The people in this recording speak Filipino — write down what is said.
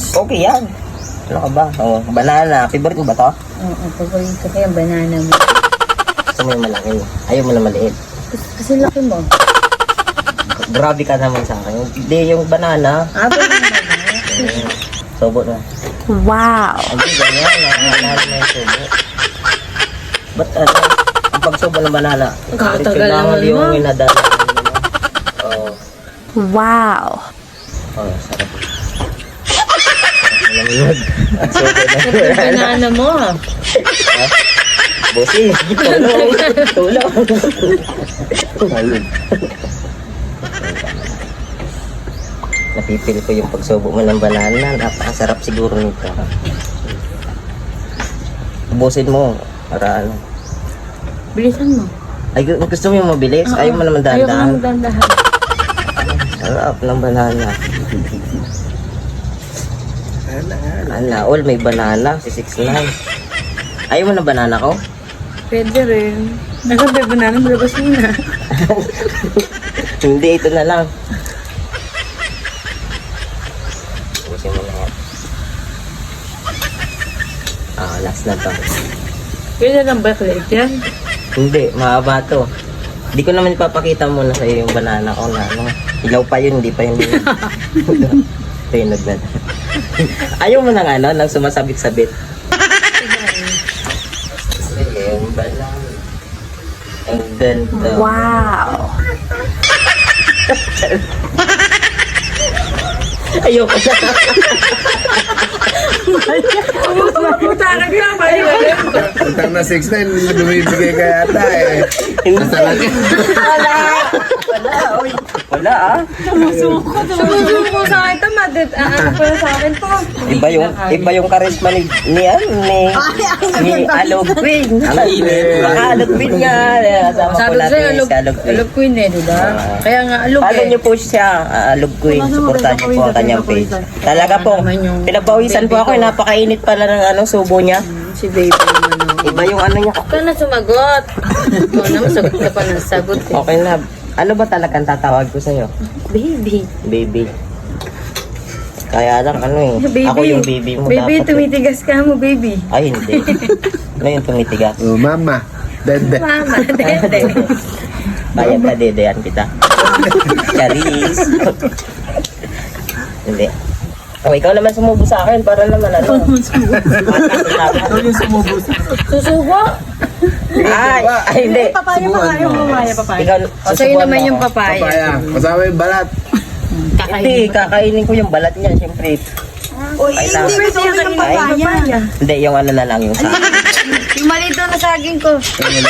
Okay yan. Ano ka ba? Oh, banana. Favorite mo ba to? Oo, paborito ko yung banana mo. Gusto mo yung malaki. Ayaw mo na maliit. Kasi laki mo. Grabe ka naman sa akin. Hindi, yung banana. Banana. Sobo na. Wow! Hindi, ganyan. Nakakalahan na yung sobo. Ba't ano? Ang pagsobo ng banana. Katagal kailangan naman yung mo. inadala. Oh, Wow! oh, sarap. Alam mo yun. Ang sobo na Yung banana mo. Bossy, tulong. Tulong. Ayun. Napipil ko yung pagsubo mo ng banana. Napakasarap siguro nito. Ubusin mo. Para ano. Bilisan mo. Ay, gusto mo yung mabilis? Ayaw mo naman Ayaw ko dahan-dahan. naman dandahan. Sarap ng banana. Ana, all may banana. Si 6'9". Ayaw mo ng banana ko? Pwede rin. Nasa may banana, malabas mo na. Hindi, ito na lang. Ubusin mo na yan. Last na to. Pwede lang ba click yan? Hindi, mahaba to. Hindi ko naman ipapakita muna sa iyo yung banana ko na ano. Ilaw pa yun, hindi pa yun. Ito yung nagnan. Ayaw mo ng ano, ng sumasabit-sabit. Sige, yung banana. Ang ganda. Wow! Ayoko na. Putaran ka ba? Utang na 6'9", bumibigay ka yata eh. Hindi. Wala ah. Sumusuko sa akin ito, madit. Ano pa sa akin to? Iba yung charisma ni Alog Queen. Alog Queen nga. Kasama ko Sabi ko natin sa'yo, si Alog Queen. alog queen eh, diba? Kaya nga alog Follow eh. niyo po siya, Alog Queen. Supportan niyo po ang kanyang page. Talaga po, pinapawisan po ako. Napakainit pala ng anong subo niya. Si baby naman. Iba yung ano niya. Ikaw na sumagot. Ikaw naman, sagot ka pa ng sagot eh. Okay na. Ano ba talagang tatawag ko sa'yo? Baby. Baby. Kaya lang ano eh. Baby. Ako yung baby mo Baby, dapat. tumitigas ka mo, baby. Ay, hindi. Ano yung tumitigas? Oh, mama. Dede. Mama, dede. Bayad ka, dedean kita. Charis. Hindi. O, ikaw naman sumubo sa akin para naman ano. Susubo? Ay, hindi. Ikaw, O, sa'yo susubuan naman mo yung ako. papaya. Papaya. Kasama yung balat. Hindi, kakainin ko yung balat niya, siyempre. Ay, hindi Pwede yung papaya. Hindi, yung ano na lang yung sa akin. Yung malito na saging ko. Yung